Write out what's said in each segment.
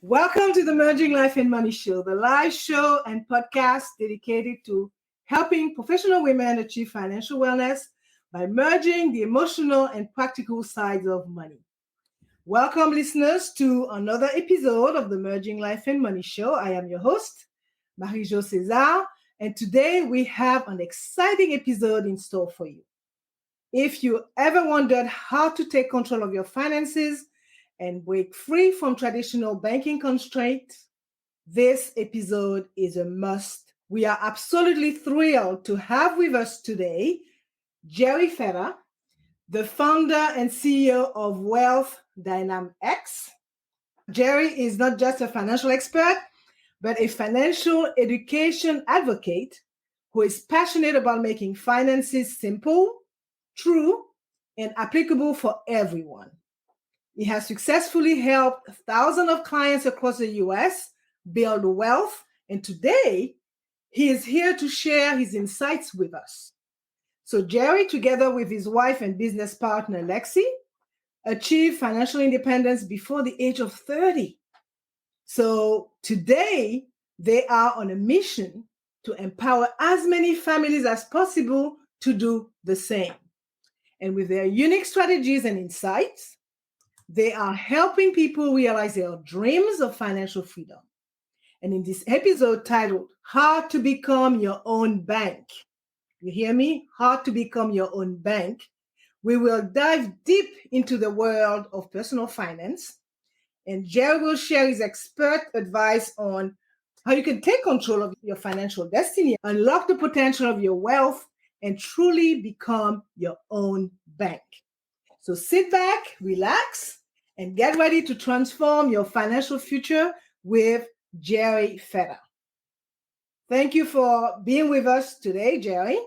Welcome to the Merging Life and Money Show, the live show and podcast dedicated to helping professional women achieve financial wellness by merging the emotional and practical sides of money. Welcome, listeners, to another episode of the Merging Life and Money Show. I am your host, Marie-Jo César, and today we have an exciting episode in store for you. If you ever wondered how to take control of your finances and break free from traditional banking constraints, this episode is a must. We are absolutely thrilled to have with us today Jerry Feder, the founder and CEO of Wealth Dynamics. Jerry is not just a financial expert, but a financial education advocate who is passionate about making finances simple, true, and applicable for everyone. He has successfully helped thousands of clients across the U.S. build wealth, and today he is here to share his insights with us. So Jerry, together with his wife and business partner, Lexi, achieved financial independence before the age of 30. So today, they are on a mission to empower as many families as possible to do the same. And with their unique strategies and insights, they are helping people realize their dreams of financial freedom. And in this episode titled, How to Become Your Own Bank, you hear me? How to Become Your Own Bank, we will dive deep into the world of personal finance. And Jerry will share his expert advice on how you can take control of your financial destiny, unlock the potential of your wealth, and truly become your own bank. So sit back, relax, and get ready to transform your financial future with Jerry Feder. Thank you for being with us today, Jerry.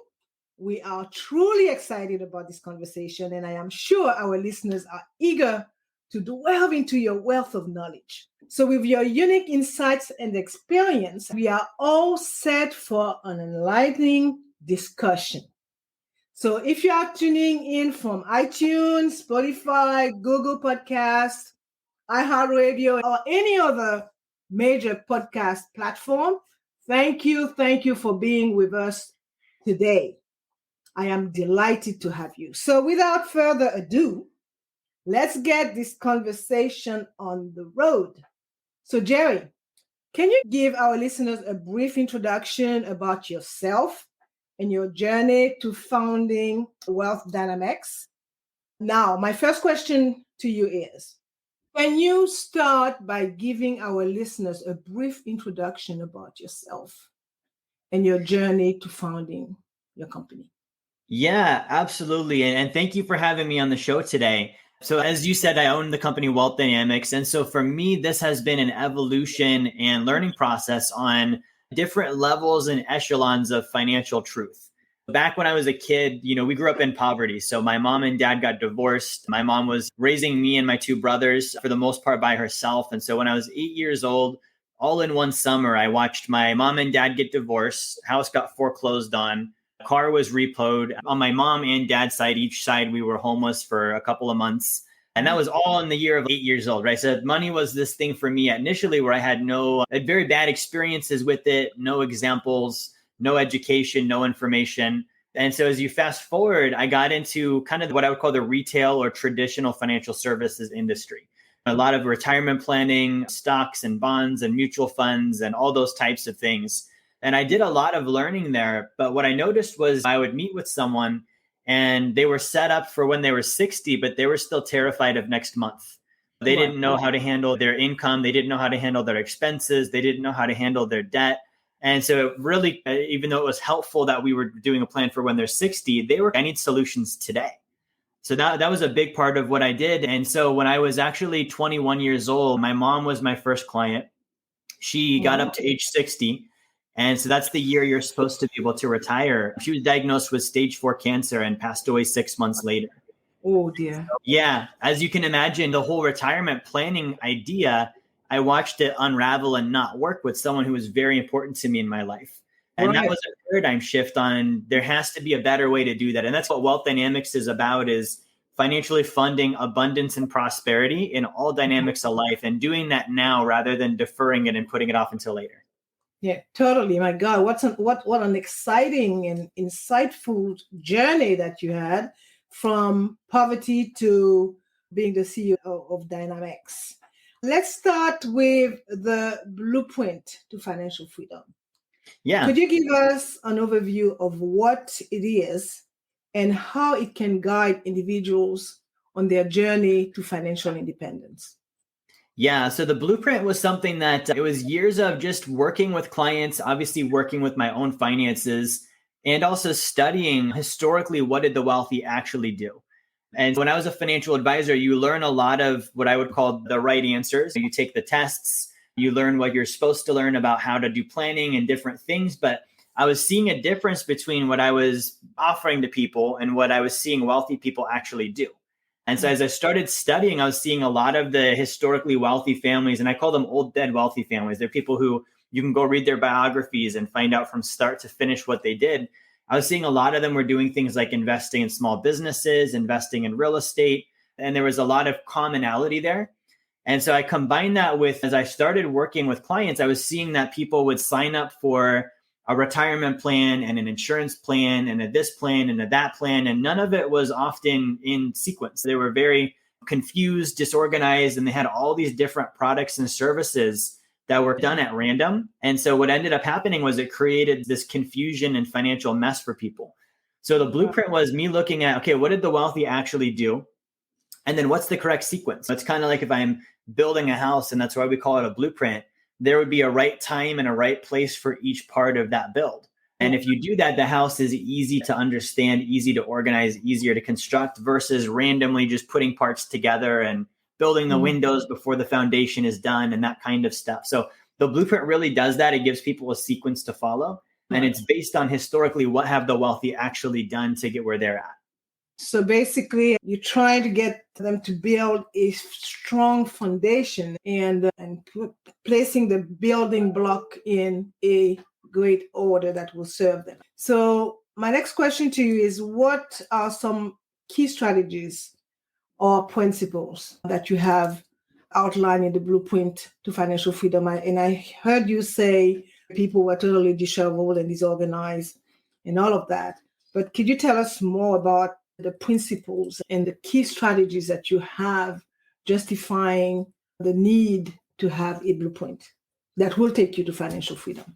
We are truly excited about this conversation, and I am sure our listeners are eager to delve into your wealth of knowledge. So with your unique insights and experience, we are all set for an enlightening discussion. So if you are tuning in from iTunes, Spotify, Google Podcasts, iHeartRadio, or any other major podcast platform, thank you for being with us today. I am delighted to have you. So without further ado, let's get this conversation on the road. So Jerry, can you give our listeners a brief introduction about yourself and your journey to founding Wealth Dynamics? Now, my first question to you is, can you start by giving our listeners a brief introduction about yourself and your journey to founding your company? Yeah, absolutely. And thank you for having me on the show today. So as you said, I own the company Wealth Dynamics. And so for me, this has been an evolution and learning process on different levels and echelons of financial truth. Back when I was a kid, we grew up in poverty. So my mom and dad got divorced. My mom was raising me and my two brothers for the most part by herself. And so when I was 8 years old, all in one summer, I watched my mom and dad get divorced. House got foreclosed on. Car was repoed. On my mom and dad's side, each side, we were homeless for a couple of months. And that was all in the year of 8 years old, right? So money was this thing for me initially where I had very bad experiences with it, no examples, no education, no information. And so as you fast forward, I got into kind of what I would call the retail or traditional financial services industry. A lot of retirement planning, stocks and bonds and mutual funds and all those types of things. And I did a lot of learning there. But what I noticed was I would meet with someone and they were set up for when they were 60, but they were still terrified of next month. They didn't know how to handle their income. They didn't know how to handle their expenses. They didn't know how to handle their debt. And so it really, even though it was helpful that we were doing a plan for when they're 60, I need solutions today. So that was a big part of what I did. And so when I was actually 21 years old, my mom was my first client. She got up to age 60. And so that's the year you're supposed to be able to retire. She was diagnosed with stage 4 cancer and passed away 6 months later. Oh, dear. Yeah. As you can imagine, the whole retirement planning idea, I watched it unravel and not work with someone who was very important to me in my life. And that was a paradigm shift on there has to be a better way to do that. And that's what Wealth Dynamics is about, is financially funding abundance and prosperity in all dynamics of life, and doing that now rather than deferring it and putting it off until later. Yeah, totally. My God, what an exciting and insightful journey that you had from poverty to being the CEO of Dynamics. Let's start with the blueprint to financial freedom. Yeah. Could you give us an overview of what it is and how it can guide individuals on their journey to financial independence? Yeah. So the blueprint was something that it was years of just working with clients, obviously working with my own finances, and also studying historically, what did the wealthy actually do? And when I was a financial advisor, you learn a lot of what I would call the right answers. You take the tests, you learn what you're supposed to learn about how to do planning and different things. But I was seeing a difference between what I was offering to people and what I was seeing wealthy people actually do. And so as I started studying, I was seeing a lot of the historically wealthy families, and I call them old dead wealthy families. They're people who you can go read their biographies and find out from start to finish what they did. I was seeing a lot of them were doing things like investing in small businesses, investing in real estate, and there was a lot of commonality there. And so I combined that with, as I started working with clients, I was seeing that people would sign up for a retirement plan and an insurance plan and a this plan and a that plan. And none of it was often in sequence. They were very confused, disorganized, and they had all these different products and services that were done at random. And so what ended up happening was it created this confusion and financial mess for people. So the blueprint was me looking at, okay, what did the wealthy actually do? And then what's the correct sequence? So it's kind of like if I'm building a house, and that's why we call it a blueprint, there would be a right time and a right place for each part of that build. And if you do that, the house is easy to understand, easy to organize, easier to construct versus randomly just putting parts together and building the windows before the foundation is done and that kind of stuff. So the blueprint really does that. It gives people a sequence to follow. And it's based on historically what have the wealthy actually done to get where they're at. So basically, you're trying to get them to build a strong foundation and placing the building block in a great order that will serve them. So my next question to you is, what are some key strategies or principles that you have outlined in the blueprint to financial freedom? And I heard you say people were totally disheveled and disorganized and all of that. But could you tell us more about the principles and the key strategies that you have justifying the need to have a blueprint that will take you to financial freedom?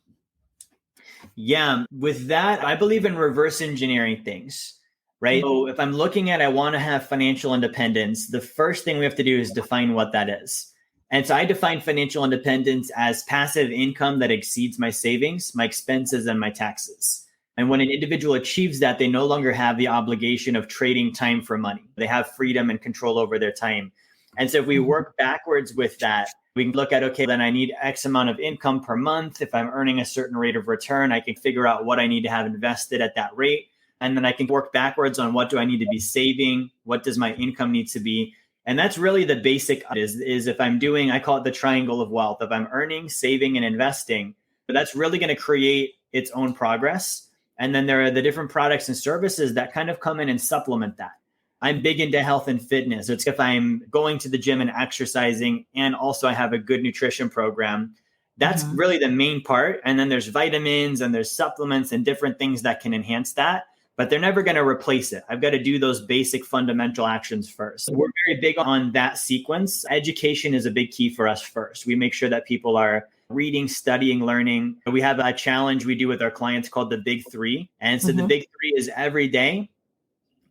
Yeah, with that, I believe in reverse engineering things, right? So if I'm looking at, I want to have financial independence, the first thing we have to do is define what that is. And so I define financial independence as passive income that exceeds my savings, my expenses, and my taxes. And when an individual achieves that, they no longer have the obligation of trading time for money. They have freedom and control over their time. And so if we work backwards with that, we can look at, okay, then I need X amount of income per month. If I'm earning a certain rate of return, I can figure out what I need to have invested at that rate. And then I can work backwards on what do I need to be saving? What does my income need to be? And that's really the basic is if I'm doing, I call it the triangle of wealth. If I'm earning, saving, and investing, but that's really going to create its own progress. And then there are the different products and services that kind of come in and supplement that. I'm big into health and fitness. It's if I'm going to the gym and exercising, and also I have a good nutrition program, that's really the main part. And then there's vitamins and there's supplements and different things that can enhance that, but they're never going to replace it. I've got to do those basic fundamental actions first. So we're very big on that sequence. Education is a big key for us first. We make sure that people are reading, studying, learning. We have a challenge we do with our clients called the Big Three. And so the Big Three is every day,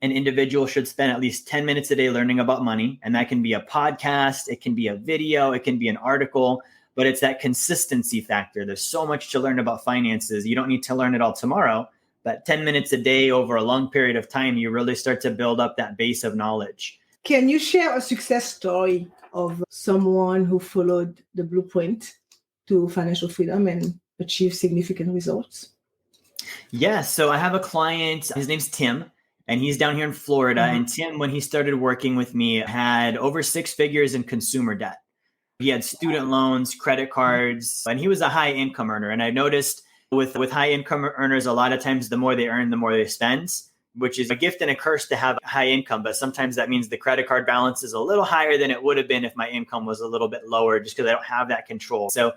an individual should spend at least 10 minutes a day learning about money. And that can be a podcast, it can be a video, it can be an article, but it's that consistency factor. There's so much to learn about finances. You don't need to learn it all tomorrow, but 10 minutes a day over a long period of time, you really start to build up that base of knowledge. Can you share a success story of someone who followed the blueprint to financial freedom and achieve significant results? Yes. So I have a client, his name's Tim, and he's down here in Florida. And Tim, when he started working with me, had over 6 figures in consumer debt. He had student loans, credit cards, and he was a high income earner. And I noticed with high income earners, a lot of times the more they earn, the more they spend. which is a gift and a curse to have high income. But sometimes that means the credit card balance is a little higher than it would have been if my income was a little bit lower, just because I don't have that control. So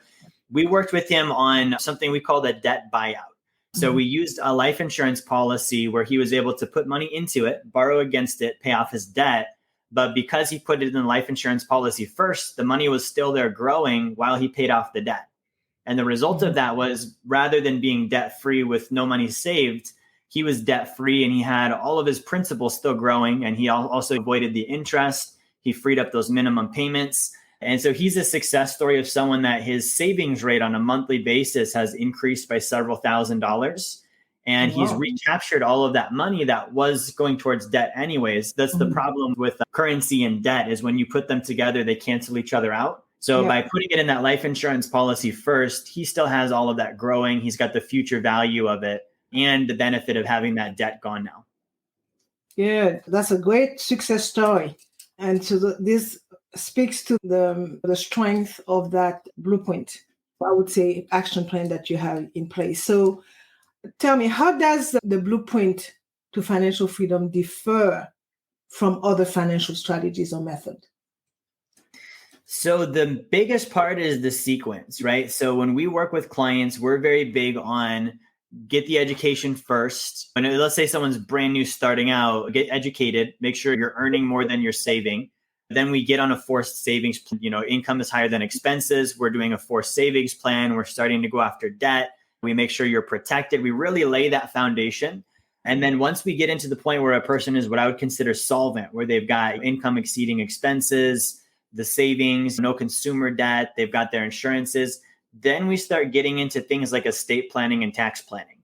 we worked with him on something we called a debt buyout. So we used a life insurance policy where he was able to put money into it, borrow against it, pay off his debt. But because he put it in the life insurance policy first, the money was still there growing while he paid off the debt. And the result of that was, rather than being debt free with no money saved, he was debt free and he had all of his principal still growing. And he also avoided the interest. He freed up those minimum payments. And so he's a success story of someone that his savings rate on a monthly basis has increased by several $1,000s. And he's recaptured all of that money that was going towards debt anyways. That's the problem with currency and debt, is when you put them together, they cancel each other out. So by putting it in that life insurance policy first, he still has all of that growing. He's got the future value of it and the benefit of having that debt gone now. Good. That's a great success story. And so this speaks to the strength of that blueprint, I would say, action plan that you have in place. So tell me, how does the blueprint to financial freedom differ from other financial strategies or methods? So the biggest part is the sequence, right? So when we work with clients, we're very big on get the education first. And let's say someone's brand new starting out, get educated, make sure you're earning more than you're saving. Then we get on a forced savings, income is higher than expenses. We're doing a forced savings plan. We're starting to go after debt. We make sure you're protected. We really lay that foundation. And then once we get into the point where a person is what I would consider solvent, where they've got income exceeding expenses, the savings, no consumer debt, they've got their insurances, then we start getting into things like estate planning and tax planning.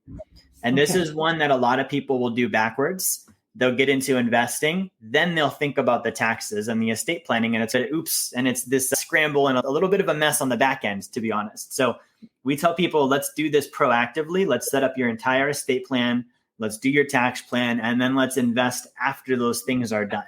And this is one that a lot of people will do backwards. They'll get into investing, then they'll think about the taxes and the estate planning, and it's it's this scramble and a little bit of a mess on the back end, to be honest. So we tell people, let's do this proactively. Let's set up your entire estate plan. Let's do your tax plan, and then let's invest after those things are done.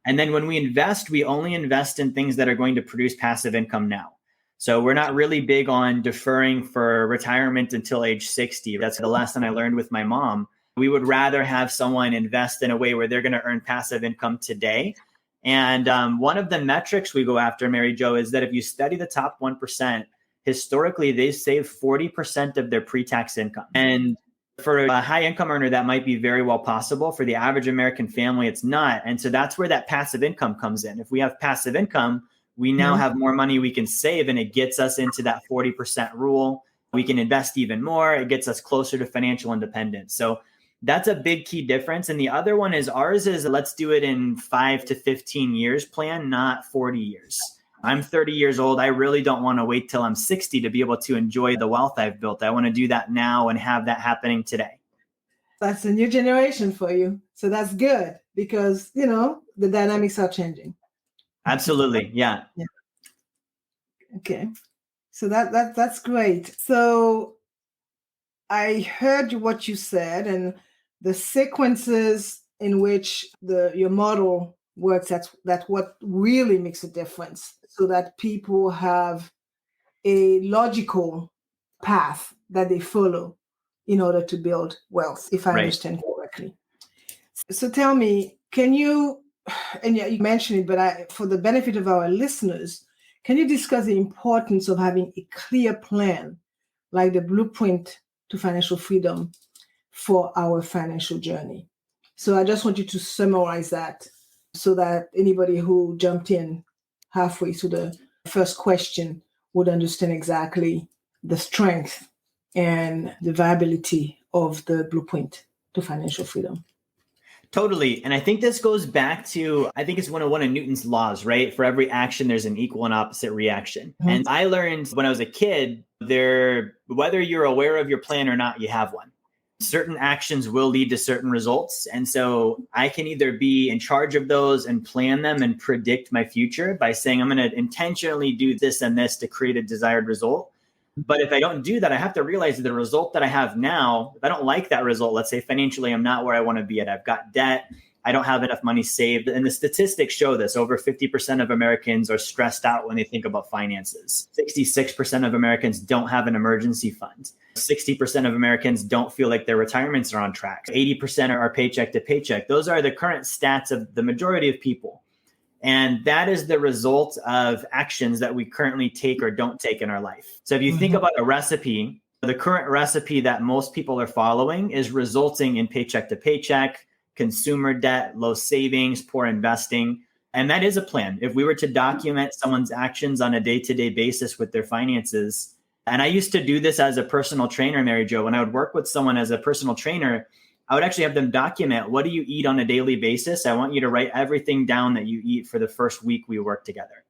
And then when we invest, we only invest in things that are going to produce passive income now. So we're not really big on deferring for retirement until age 60. That's the lesson I learned with my mom. We would rather have someone invest in a way where they're going to earn passive income today. And one of the metrics we go after, Mary Jo, is that if you study the top 1%, historically, they save 40% of their pre-tax income. And for a high income earner, that might be very well possible. For the average American family, it's not. And so that's where that passive income comes in. If we have passive income, we now have more money we can save, and it gets us into that 40% rule. We can invest even more. It gets us closer to financial independence. So that's a big key difference. And the other one is ours is let's do it in 5 to 15 years plan, not 40 years. I'm 30 years old. I really don't want to wait till I'm 60 to be able to enjoy the wealth I've built. I want to do that now and have that happening today. That's a new generation for you. So that's good because, the dynamics are changing. Absolutely. Yeah. Okay. So that's great. So I heard what you said and the sequences in which your model works. That's what really makes a difference, so that people have a logical path that they follow in order to build wealth, if I understand correctly. So tell me, can you, and you mentioned it, but for the benefit of our listeners, can you discuss the importance of having a clear plan, like the blueprint to financial freedom for our financial journey? So I just want you to summarize that so that anybody who jumped in halfway through the first question would understand exactly the strength and the viability of the blueprint to financial freedom. Totally. And I think this goes back to, I think it's one of Newton's laws, right? For every action, there's an equal and opposite reaction. Mm-hmm. And I learned when I was a kid, whether you're aware of your plan or not, you have one. Certain actions will lead to certain results. And so I can either be in charge of those and plan them and predict my future by saying, I'm going to intentionally do this and this to create a desired result. But if I don't do that, I have to realize that the result that I have now, if I don't like that result, let's say financially, I'm not where I want to be at. I've got debt. I don't have enough money saved. And the statistics show this. Over 50% of Americans are stressed out when they think about finances. 66% of Americans don't have an emergency fund. 60% of Americans don't feel like their retirements are on track. 80% are paycheck to paycheck. Those are the current stats of the majority of people. And that is the result of actions that we currently take or don't take in our life. So if you think about a recipe, the current recipe that most people are following is resulting in paycheck to paycheck, consumer debt, low savings, poor investing. And that is a plan. If we were to document someone's actions on a day-to-day basis with their finances, and I used to do this as a personal trainer, Mary Jo, when I would work with someone as a personal trainer, I would actually have them document, what do you eat on a daily basis? I want you to write everything down that you eat for the first week we work together.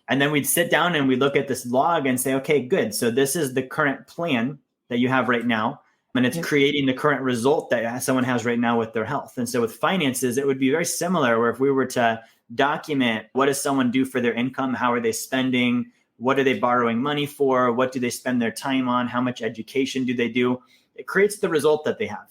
And then we'd sit down and we look at this log and say, okay, good. So this is the current plan that you have right now. And it's creating the current result that someone has right now with their health. And so with finances, it would be very similar, where if we were to document, what does someone do for their income? How are they spending? What are they borrowing money for? What do they spend their time on? How much education do they do? It creates the result that they have.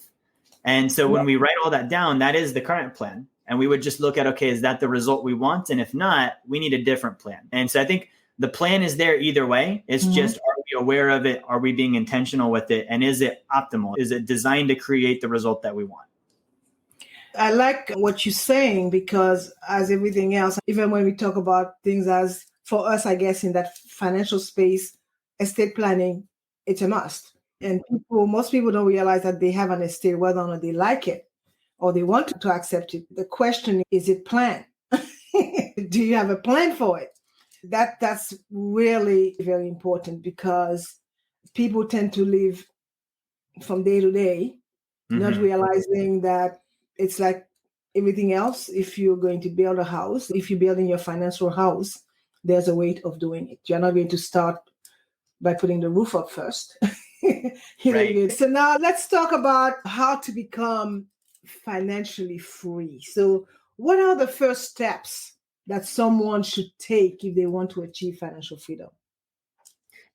And so when we write all that down, that is the current plan. And we would just look at, okay, is that the result we want? And if not, we need a different plan. And so I think the plan is there either way. It's just, are we aware of it? Are we being intentional with it? And is it optimal? Is it designed to create the result that we want? I like what you're saying, because as everything else, even when we talk about things as, for us, I guess, in that financial space, estate planning, it's a must. And most people don't realize that they have an estate, whether or not they like it or they want to accept it. The question is it planned? Do you have a plan for it? That's really very important, because people tend to live from day to day, not realizing that it's like everything else. If you're going to build a house, if you're building your financial house, there's a way of doing it. You're not going to start by putting the roof up first. Right. So now let's talk about how to become financially free. So what are the first steps that someone should take if they want to achieve financial freedom?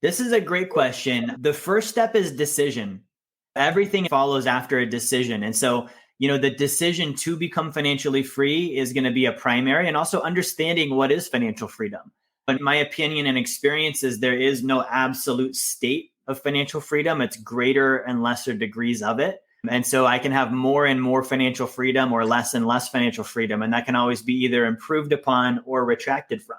This is a great question. The first step is decision. Everything follows after a decision. And so, the decision to become financially free is going to be a primary, and also understanding what is financial freedom. But in my opinion and experiences, there is no absolute state of financial freedom. It's greater and lesser degrees of it. And so I can have more and more financial freedom or less and less financial freedom. And that can always be either improved upon or retracted from.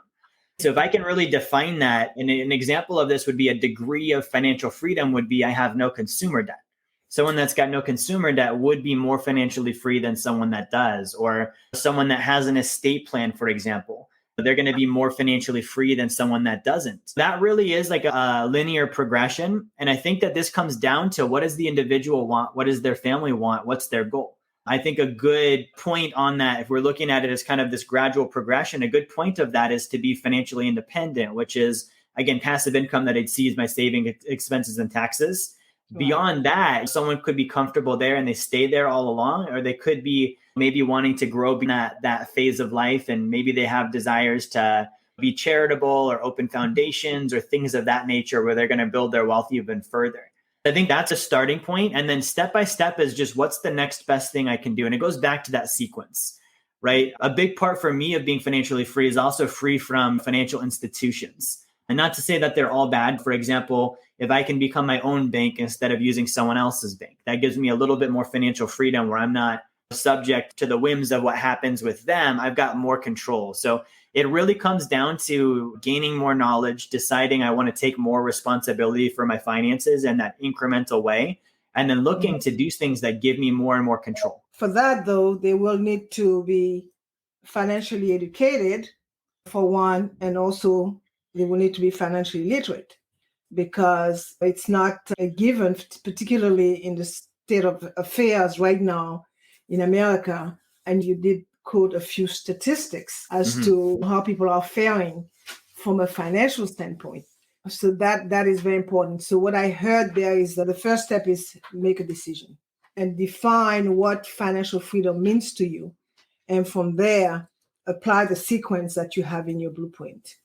So if I can really define that, and an example of this would be a degree of financial freedom would be, I have no consumer debt. Someone that's got no consumer debt would be more financially free than someone that does, or someone that has an estate plan, for example. They're going to be more financially free than someone that doesn't. That really is like a linear progression. And I think that this comes down to, what does the individual want? What does their family want? What's their goal? I think a good point on that, if we're looking at it as kind of this gradual progression, a good point of that is to be financially independent, which is, again, passive income that I'd see as my saving, expenses, and taxes. Beyond that, someone could be comfortable there and they stay there all along, or they could be maybe wanting to grow in that phase of life. And maybe they have desires to be charitable or open foundations or things of that nature, where they're going to build their wealth even further. I think that's a starting point. And then step by step is just, what's the next best thing I can do? And it goes back to that sequence, right? A big part for me of being financially free is also free from financial institutions. And not to say that they're all bad. For example, if I can become my own bank instead of using someone else's bank, that gives me a little bit more financial freedom, where I'm not subject to the whims of what happens with them. I've got more control. So it really comes down to gaining more knowledge, deciding I want to take more responsibility for my finances in that incremental way, and then looking to do things that give me more and more control. For that, though, they will need to be financially educated, for one, and also they will need to be financially literate, because it's not a given, particularly in the state of affairs right now in America. And you did quote a few statistics as to how people are faring from a financial standpoint. So that is very important. So what I heard there is that the first step is make a decision and define what financial freedom means to you. And from there, apply the sequence that you have in your blueprint.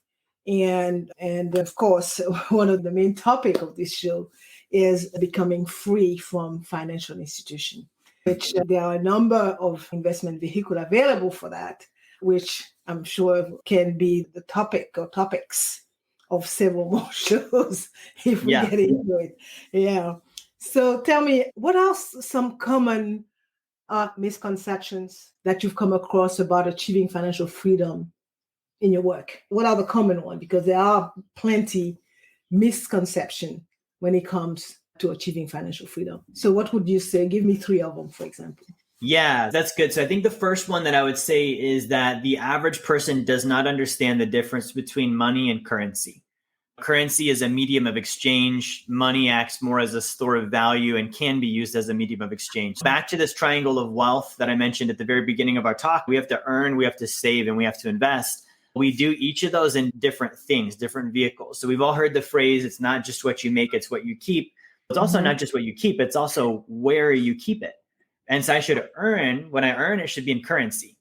And of course, one of the main topic of this show is becoming free from financial institution. which there are a number of investment vehicles available for that, which I'm sure can be the topic or topics of several more shows if we get into it. Yeah. So tell me, what else some common misconceptions that you've come across about achieving financial freedom in your work? What are the common ones? Because there are plenty misconception when it comes to achieving financial freedom. So what would you say? Give me 3 of them, for example. Yeah, that's good. So I think the first one that I would say is that the average person does not understand the difference between money and currency. Currency is a medium of exchange. Money acts more as a store of value and can be used as a medium of exchange. Back to this triangle of wealth that I mentioned at the very beginning of our talk, we have to earn, we have to save, and we have to invest. We do each of those in different things, different vehicles. So we've all heard the phrase, it's not just what you make, it's what you keep. It's also not just what you keep, it's also where you keep it. And so I should earn, when I earn, it should be in currency.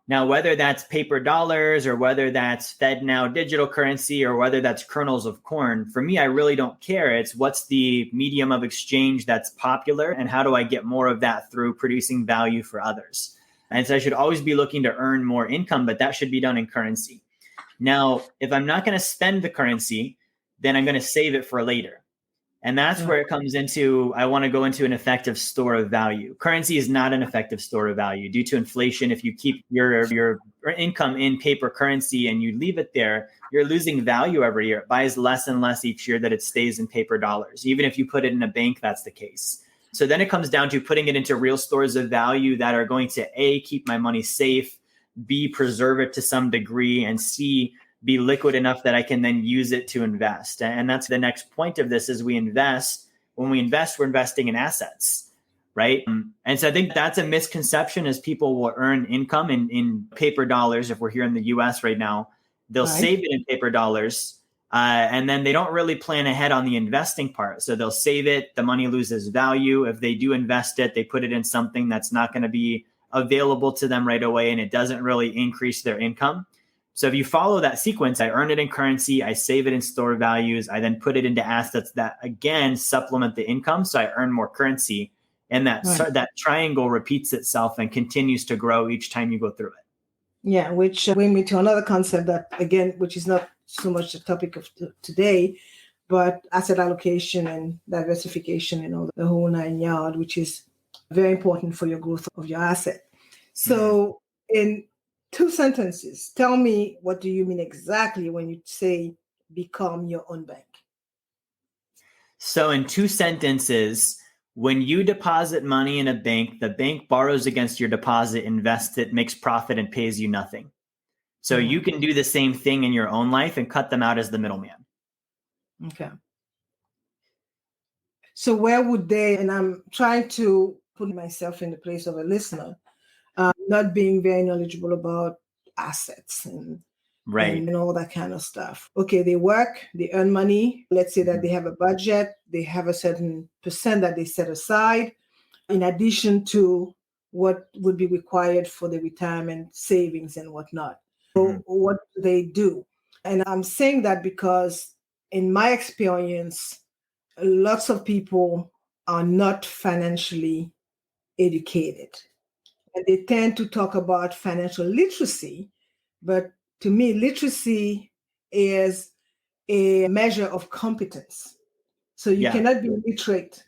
Now, whether that's paper dollars or whether that's Fed now digital currency or whether that's kernels of corn, for me, I really don't care. It's what's the medium of exchange that's popular and how do I get more of that through producing value for others? And so I should always be looking to earn more income, but that should be done in currency. Now, if I'm not going to spend the currency, then I'm going to save it for later. And that's where it comes into, I want to go into an effective store of value. Currency is not an effective store of value due to inflation. If you keep your income in paper currency and you leave it there, you're losing value every year. It buys less and less each year that it stays in paper dollars. Even if you put it in a bank, that's the case. So then it comes down to putting it into real stores of value that are going to A, keep my money safe, B, preserve it to some degree, and C, be liquid enough that I can then use it to invest. And that's the next point of this is we invest. When we invest, we're investing in assets, right? And so I think that's a misconception is people will earn income in paper dollars. If we're here in the US right now, they'll save it in paper dollars. And then they don't really plan ahead on the investing part. So they'll save it, the money loses value. If they do invest it, they put it in something that's not going to be available to them right away and it doesn't really increase their income. So if you follow that sequence, I earn it in currency, I save it in store values, I then put it into assets that, again, supplement the income. So I earn more currency. And that triangle repeats itself and continues to grow each time you go through it. Yeah, which brings me to another concept that, again, which is not so much the topic of today, but asset allocation and diversification and all the whole 9 yards, which is very important for your growth of your asset. So in 2 sentences, tell me, what do you mean exactly when you say become your own bank? So in 2 sentences, when you deposit money in a bank, the bank borrows against your deposit, invests it, makes profit, and pays you nothing. So you can do the same thing in your own life and cut them out as the middleman. Okay. So where would they, and I'm trying to put myself in the place of a listener, not being very knowledgeable about assets and all that kind of stuff. Okay, they work, they earn money. Let's say that they have a budget, they have a certain percent that they set aside in addition to what would be required for the retirement savings and whatnot. So what do they do? And I'm saying that because in my experience, lots of people are not financially educated. And they tend to talk about financial literacy, but to me, literacy is a measure of competence. So you cannot be literate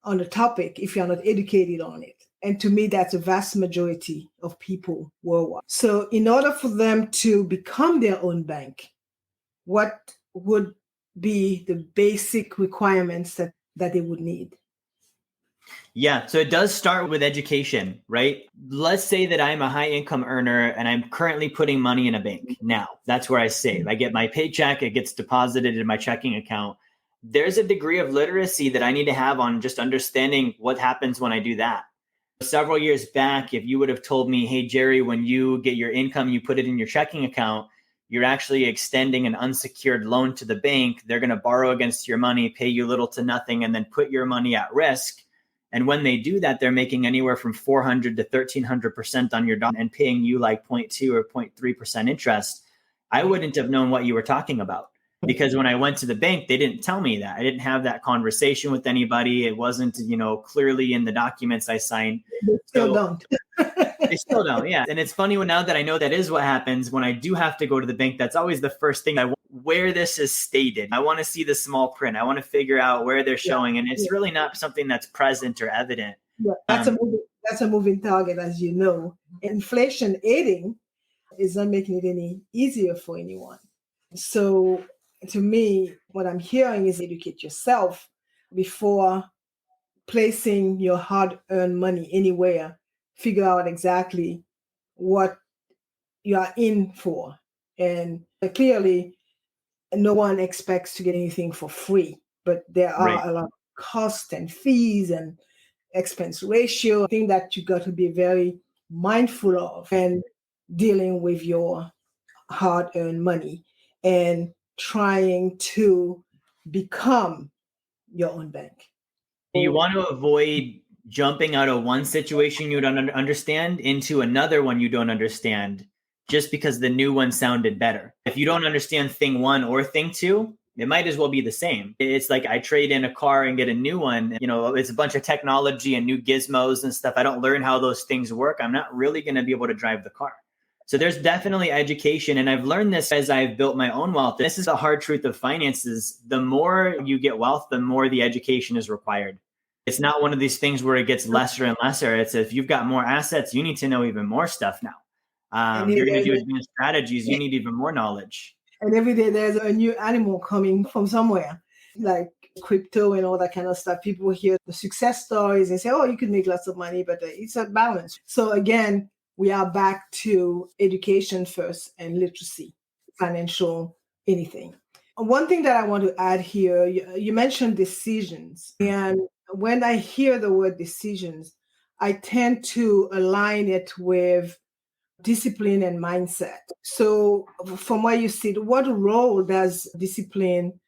on a topic if you're not educated on it. And to me, that's a vast majority of people worldwide. So in order for them to become their own bank, what would be the basic requirements that they would need? Yeah, so it does start with education, right? Let's say that I'm a high income earner and I'm currently putting money in a bank. Now, that's where I save. I get my paycheck, it gets deposited in my checking account. There's a degree of literacy that I need to have on just understanding what happens when I do that. Several years back, if you would have told me, hey, Jerry, when you get your income, you put it in your checking account, you're actually extending an unsecured loan to the bank. They're going to borrow against your money, pay you little to nothing, and then put your money at risk. And when they do that, they're making anywhere from 400 to 1,300% on your dollar and paying you like 0.2 or 0.3% interest. I wouldn't have known what you were talking about. Because when I went to the bank, they didn't tell me that. I didn't have that conversation with anybody. It wasn't, clearly in the documents I signed. They still So don't. they still don't. Yeah. And it's funny now that I know that is what happens when I do have to go to the bank. That's always the first thing I want, where this is stated. I want to see the small print. I want to figure out where they're showing. And it's really not something that's present or evident. Yeah, that's a moving target, as you know. Inflation aiding is not making it any easier for anyone. So to me, what I'm hearing is educate yourself before placing your hard-earned money anywhere. Figure out exactly what you are in for. And clearly, no one expects to get anything for free, but there are a lot of costs and fees and expense ratio, thing that you got to be very mindful of and dealing with your hard-earned money and trying to become your own bank. You want to avoid jumping out of one situation you don't understand into another one you don't understand just because the new one sounded better. If you don't understand thing one or thing two, it might as well be the same. It's like I trade in a car and get a new one. It's a bunch of technology and new gizmos and stuff. I don't learn how those things work. I'm not really going to be able to drive the car. So there's definitely education. And I've learned this as I've built my own wealth. This is the hard truth of finances. The more you get wealth, the more the education is required. It's not one of these things where it gets lesser and lesser. It's if you've got more assets, you need to know even more stuff now. You're going to do advanced strategies. You need even more knowledge. And every day there's a new animal coming from somewhere, like crypto and all that kind of stuff. People hear the success stories and say, oh, you could make lots of money, but it's a balance. So again, we are back to education first and literacy, financial, anything. One thing that I want to add here, you mentioned decisions. And when I hear the word decisions, I tend to align it with discipline and mindset. So from where you sit, what role does discipline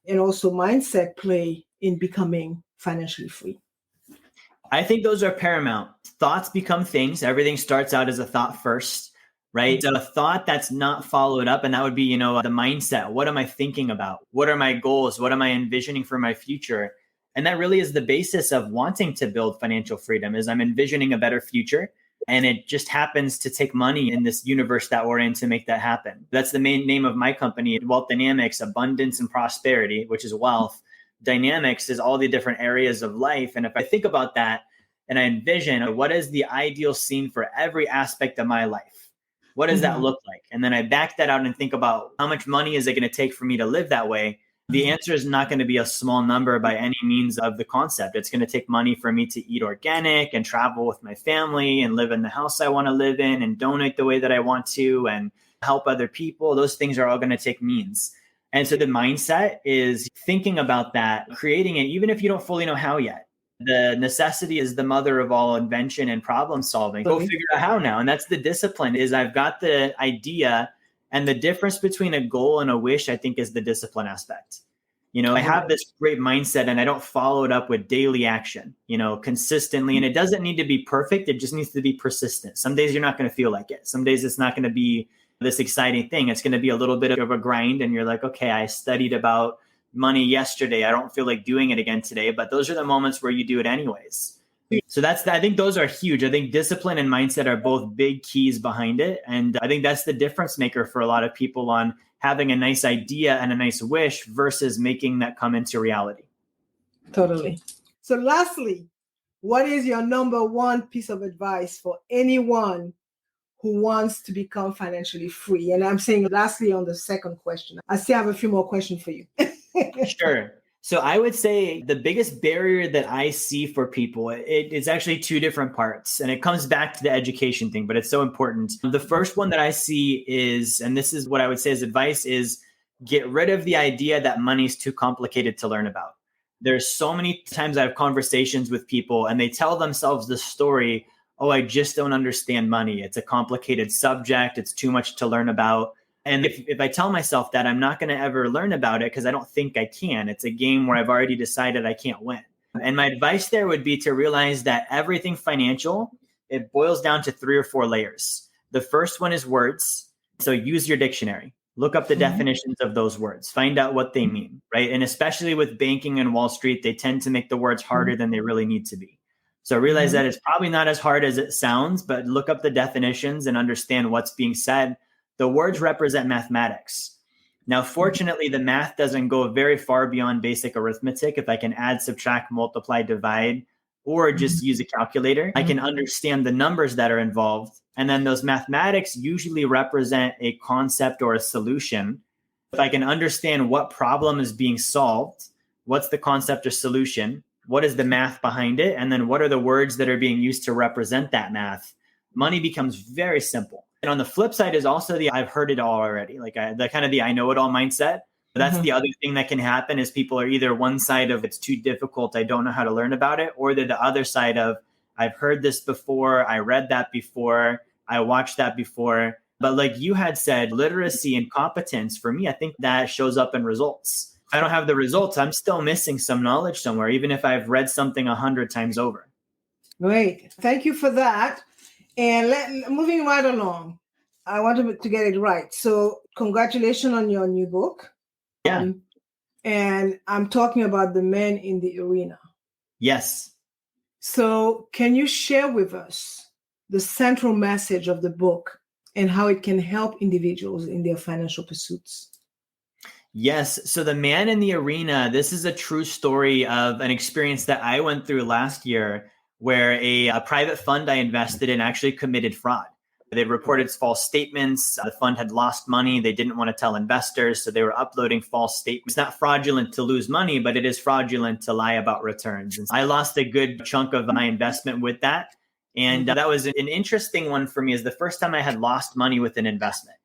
and also mindset play in becoming financially free? I think those are paramount. Thoughts become things. Everything starts out as a thought first, right? So a thought that's not followed up, and that would be, the mindset. What am I thinking about? What are my goals? What am I envisioning for my future? And that really is the basis of wanting to build financial freedom, is I'm envisioning a better future. And it just happens to take money in this universe that we're in to make that happen. That's the main name of my company, Wealth Dynamics, abundance and prosperity, which is wealth. Dynamics is all the different areas of life. And if I think about that and I envision what is the ideal scene for every aspect of my life, what does that look like? And then I back that out and think about how much money is it going to take for me to live that way? The answer is not going to be a small number by any means of the concept. It's going to take money for me to eat organic and travel with my family and live in the house I want to live in and donate the way that I want to and help other people. Those things are all going to take means. And so the mindset is thinking about that, creating it, even if you don't fully know how yet. The necessity is the mother of all invention and problem solving. Go figure out how now. And that's the discipline, is I've got the idea. And the difference between a goal and a wish, I think, is the discipline aspect. I have this great mindset and I don't follow it up with daily action, consistently. And it doesn't need to be perfect. It just needs to be persistent. Some days you're not going to feel like it. Some days it's not going to be this exciting thing. It's going to be a little bit of a grind. And you're like, okay, I studied about money yesterday. I don't feel like doing it again today. But those are the moments where you do it anyways. So I think those are huge. I think discipline and mindset are both big keys behind it. And I think that's the difference maker for a lot of people on having a nice idea and a nice wish versus making that come into reality. Totally. So lastly, what is your number one piece of advice for anyone who wants to become financially free? And I'm saying lastly on the second question. I still have a few more questions for you. Sure. So I would say the biggest barrier that I see for people, it's actually two different parts. And it comes back to the education thing, but it's so important. The first one that I see is, and this is what I would say as advice, is get rid of the idea that money's too complicated to learn about. There's so many times I have conversations with people and they tell themselves the story, oh, I just don't understand money. It's a complicated subject. It's too much to learn about. And if I tell myself that, I'm not going to ever learn about it because I don't think I can. It's a game where I've already decided I can't win. And my advice there would be to realize that everything financial, it boils down to 3 or 4 layers. The first one is words. So use your dictionary. Look up the definitions of those words, find out what they mean, right? And especially with banking and Wall Street, they tend to make the words harder than they really need to be. So realize that it's probably not as hard as it sounds, but look up the definitions and understand what's being said. The words represent mathematics. Now, fortunately, the math doesn't go very far beyond basic arithmetic. If I can add, subtract, multiply, divide, or just use a calculator, I can understand the numbers that are involved. And then those mathematics usually represent a concept or a solution. If I can understand what problem is being solved, what's the concept or solution, what is the math behind it, and then what are the words that are being used to represent that math, money becomes very simple. And on the flip side is also the I've heard it all already, like the kind of the I know it all mindset. That's the other thing that can happen is people are either one side of it's too difficult, I don't know how to learn about it, or they're the other side of I've heard this before, I read that before, I watched that before. But like you had said, literacy and competence, for me, I think that shows up in results. If I don't have the results, I'm still missing some knowledge somewhere, even if I've read something 100 times over. Great. Thank you for that. And moving right along, I want to get it right. So congratulations on your new book. Yeah. And I'm talking about the men in the arena. Yes. So can you share with us the central message of the book and how it can help individuals in their financial pursuits? Yes. So the man in the arena, this is a true story of an experience that I went through last year where a private fund I invested in actually committed fraud. They reported false statements. The fund had lost money. They didn't want to tell investors, so they were uploading false statements. It's not fraudulent to lose money, but it is fraudulent to lie about returns. And I lost a good chunk of my investment with that. And that was an interesting one for me. Is the first time I had lost money with an investment.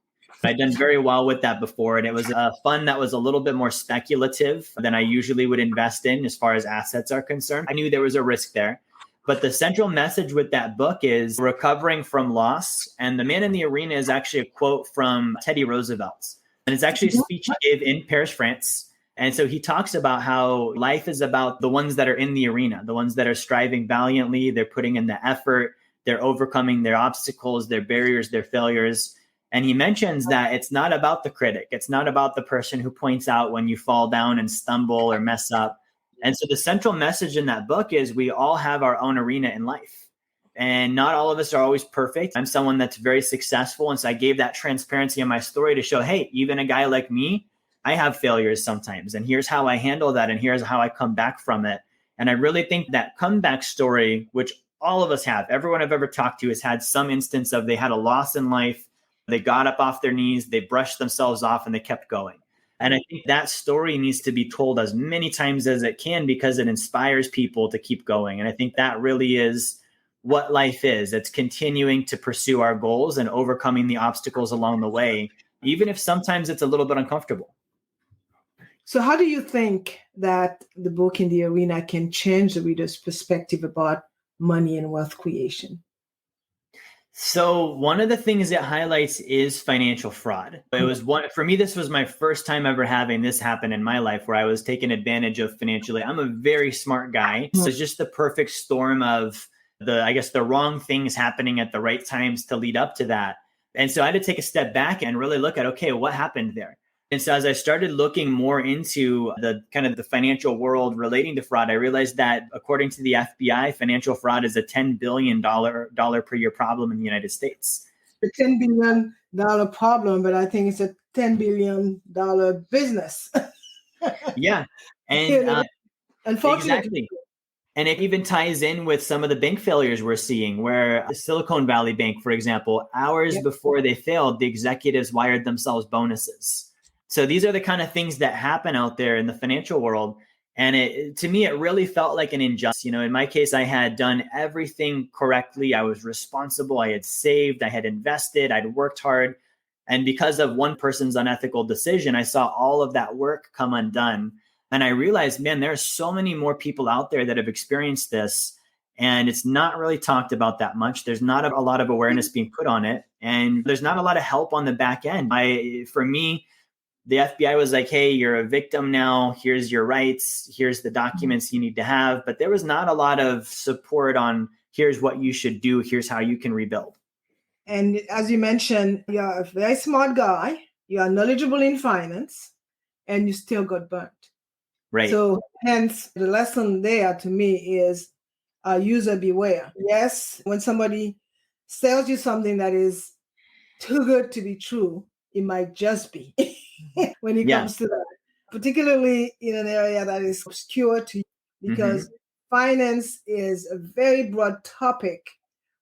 I'd done very well with that before. And it was a fund that was a little bit more speculative than I usually would invest in as far as assets are concerned. I knew there was a risk there. But the central message with that book is recovering from loss. And the man in the arena is actually a quote from Teddy Roosevelt. And it's actually a speech he gave in Paris, France. And so he talks about how life is about the ones that are in the arena, the ones that are striving valiantly. They're putting in the effort. They're overcoming their obstacles, their barriers, their failures. And he mentions that it's not about the critic. It's not about the person who points out when you fall down and stumble or mess up. And so the central message in that book is we all have our own arena in life. And not all of us are always perfect. I'm someone that's very successful. And so I gave that transparency in my story to show, hey, even a guy like me, I have failures sometimes. And here's how I handle that. And here's how I come back from it. And I really think that comeback story, which all of us have, everyone I've ever talked to has had some instance of they had a loss in life. They got up off their knees, they brushed themselves off, and they kept going. And I think that story needs to be told as many times as it can because it inspires people to keep going. And I think that really is what life is. It's continuing to pursue our goals and overcoming the obstacles along the way, even if sometimes it's a little bit uncomfortable. So how do you think that the book in the arena can change the reader's perspective about money and wealth creation? So one of the things it highlights is financial fraud. It was for me, this was my first time ever having this happen in my life where I was taken advantage of financially. I'm a very smart guy. So it's just the perfect storm of the wrong things happening at the right times to lead up to that. And so I had to take a step back and really look at, okay, what happened there? And so as I started looking more into the kind of the financial world relating to fraud, I realized that according to the FBI, financial fraud is a $10 billion per year problem in the United States. A $10 billion problem, but I think it's a $10 billion business. Yeah. And unfortunately. Exactly. And it even ties in with some of the bank failures we're seeing, where Silicon Valley Bank, for example, hours before they failed, the executives wired themselves bonuses. So these are the kind of things that happen out there in the financial world. And to me, it really felt like an injustice. You know, in my case, I had done everything correctly. I was responsible. I had saved. I had invested. I'd worked hard. And because of one person's unethical decision, I saw all of that work come undone. And I realized, man, there are so many more people out there that have experienced this. And it's not really talked about that much. There's not a lot of awareness being put on it. And there's not a lot of help on the back end. For me, the FBI was like, hey, you're a victim now. Here's your rights. Here's the documents you need to have. But there was not a lot of support on here's what you should do. Here's how you can rebuild. And as you mentioned, you're a very smart guy. you are knowledgeable in finance, and you still got burnt. Right. So hence the lesson there to me is user beware. Yes, when somebody sells you something that is too good to be true, it might just be when it Yeah. comes to that, particularly in an area that is obscure to you, because Mm-hmm. finance is a very broad topic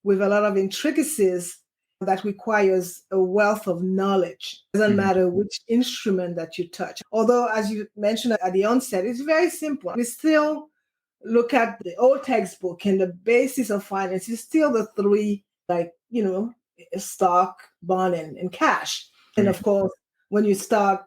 with a lot of intricacies that requires a wealth of knowledge. It doesn't matter which instrument that you touch. Although, as you mentioned at the onset, it's very simple. We still look at the old textbook, and the basis of finance is still the three, like, stock, bond, and cash. And of course, when you start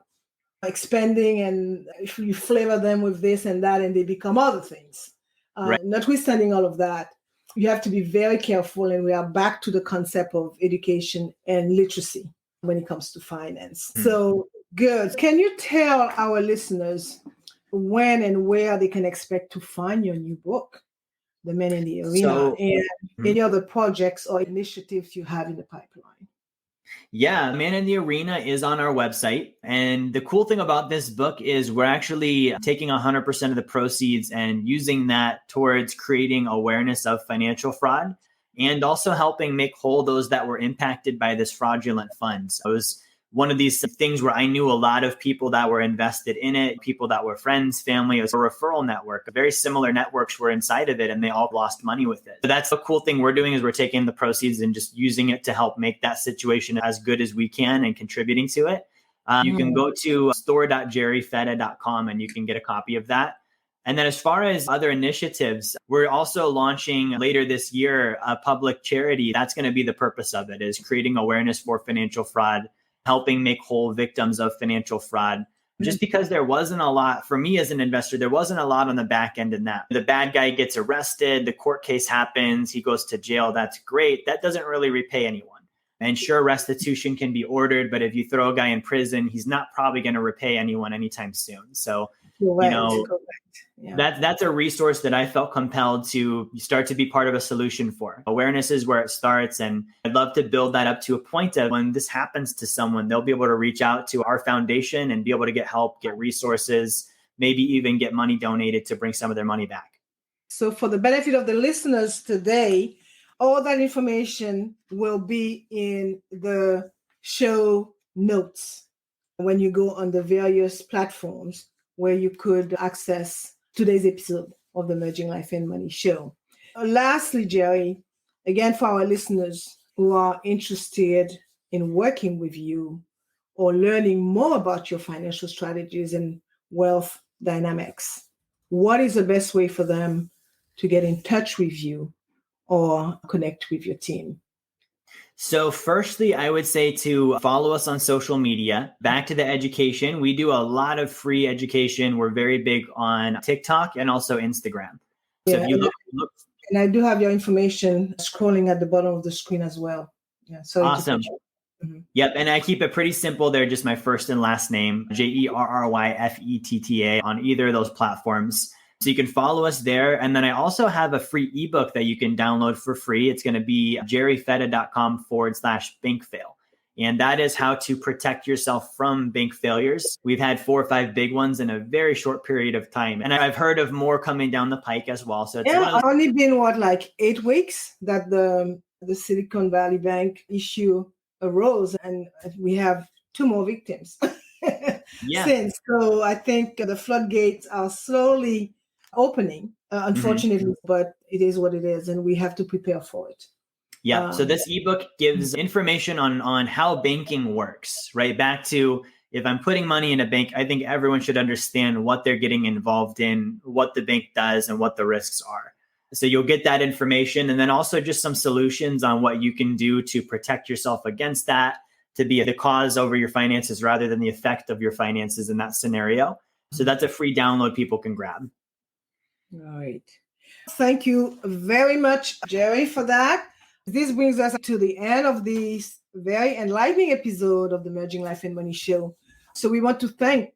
expanding and if you flavor them with this and that, and they become other things. Right. Notwithstanding all of that, you have to be very careful. And we are back to the concept of education and literacy when it comes to finance. So good. Can you tell our listeners when and where they can expect to find your new book, The Men in the Arena, and any other projects or initiatives you have in the pipeline? Yeah, Man in the Arena is on our website. And the cool thing about this book is we're actually taking 100% of the proceeds and using that towards creating awareness of financial fraud and also helping make whole those that were impacted by this fraudulent funds. It was one of these things where I knew a lot of people that were invested in it, people that were friends, family. It was a referral network. Very similar networks were inside of it, and they all lost money with it. So that's the cool thing we're doing is we're taking the proceeds and just using it to help make that situation as good as we can and contributing to it. You can go to store.jerryfetta.com and you can get a copy of that. And then as far as other initiatives, we're also launching later this year a public charity. That's going to be the purpose of it, is creating awareness for financial fraud, helping make whole victims of financial fraud. Just because there wasn't a lot, for me as an investor, there wasn't a lot on the back end in that. The bad guy gets arrested, the court case happens, he goes to jail. That's great. That doesn't really repay anyone. And sure, restitution can be ordered, but if you throw a guy in prison, he's not probably going to repay anyone anytime soon. So, Correct. Yeah. That's a resource that I felt compelled to start to be part of a solution for. Awareness is where it starts. And I'd love to build that up to a point of when this happens to someone, they'll be able to reach out to our foundation and be able to get help, get resources, maybe even get money donated to bring some of their money back. So for the benefit of the listeners today, all that information will be in the show notes when you go on the various platforms where you could access today's episode of the Merging Life and Money show. Lastly, Jerry, again, for our listeners who are interested in working with you or learning more about your financial strategies and wealth dynamics, what is the best way for them to get in touch with you or connect with your team? So firstly, I would say to follow us on social media. Back to the education. We do a lot of free education. We're very big on TikTok and also Instagram. So if you look, and I do have your information scrolling at the bottom of the screen as well. Yeah, so awesome. Yep. And I keep it pretty simple. They're just my first and last name, JERRYFETTA on either of those platforms. So you can follow us there. And then I also have a free ebook that you can download for free. It's going to be jerryfetta.com/bank fail. And that is how to protect yourself from bank failures. We've had 4 or 5 big ones in a very short period of time. And I've heard of more coming down the pike as well. So it's only been 8 weeks that the Silicon Valley Bank issue arose, and we have 2 more victims since. So I think the floodgates are slowly opening, unfortunately, but it is what it is, and we have to prepare for it. Yeah. So this ebook gives information on how banking works, right? Back to, if I'm putting money in a bank, I think everyone should understand what they're getting involved in, what the bank does, and what the risks are. So you'll get that information, and then also just some solutions on what you can do to protect yourself against that, to be the cause over your finances rather than the effect of your finances in that scenario. So that's a free download people can grab. All right. Thank you very much, Jerry, for that. This brings us to the end of this very enlightening episode of the Merging Life and Money show. So we want to thank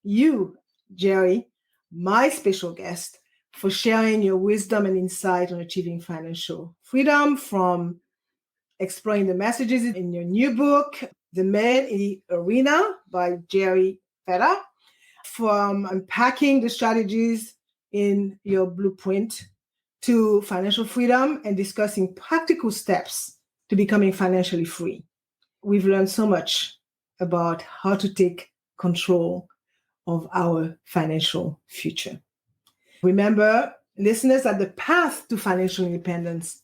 you, Jerry, my special guest, for sharing your wisdom and insight on achieving financial freedom, from exploring the messages in your new book, The Man in the Arena by Jerry Feder, from unpacking the strategies in your blueprint to financial freedom and discussing practical steps to becoming financially free. We've learned so much about how to take control of our financial future. Remember, listeners, that the path to financial independence,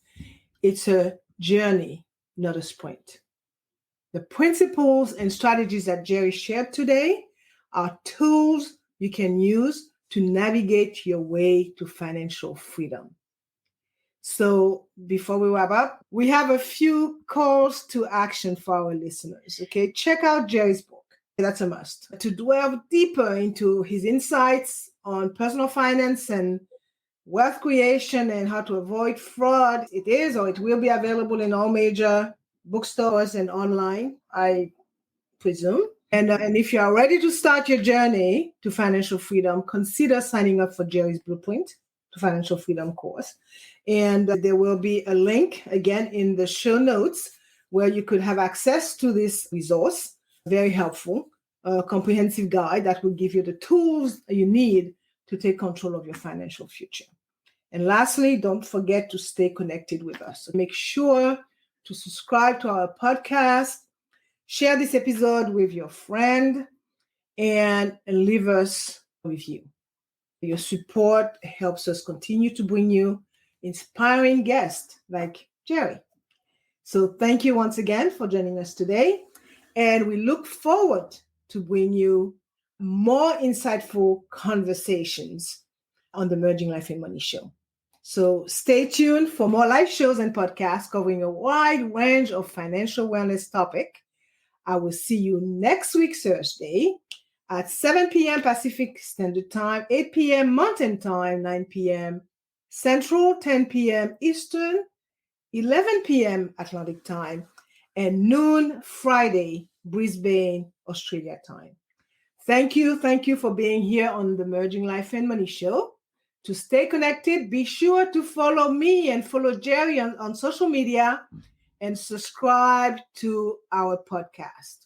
it's a journey, not a sprint. The principles and strategies that Jerry shared today are tools you can use to navigate your way to financial freedom. So before we wrap up, we have a few calls to action for our listeners. Okay, check out Jerry's book. That's a must. To delve deeper into his insights on personal finance and wealth creation and how to avoid fraud, it is or it will be available in all major bookstores and online, I presume. And if you are ready to start your journey to financial freedom, consider signing up for Jerry's Blueprint to Financial Freedom course. And there will be a link again in the show notes where you could have access to this resource. Very helpful, comprehensive guide that will give you the tools you need to take control of your financial future. And lastly, don't forget to stay connected with us. So make sure to subscribe to our podcast, share this episode with your friend, and leave us a review. Your support helps us continue to bring you inspiring guests like Jerry. So thank you once again for joining us today. And we look forward to bring you more insightful conversations on the Merging Life and Money show. So stay tuned for more live shows and podcasts covering a wide range of financial wellness topics. I will see you next week, Thursday, at 7 p.m. Pacific Standard Time, 8 p.m. Mountain Time, 9 p.m. Central, 10 p.m. Eastern, 11 p.m. Atlantic Time, and noon Friday, Brisbane, Australia time. Thank you for being here on the Merging Life and Money show. To stay connected, be sure to follow me and follow Jerry on social media and subscribe to our podcast.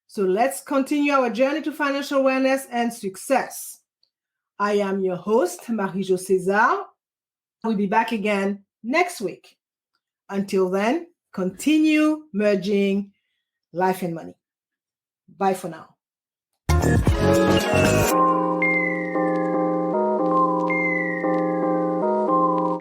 So let's continue our journey to financial wellness and success. I am your host, Marie-Jo César. We'll be back again next week. Until then, continue merging life and money. Bye for now.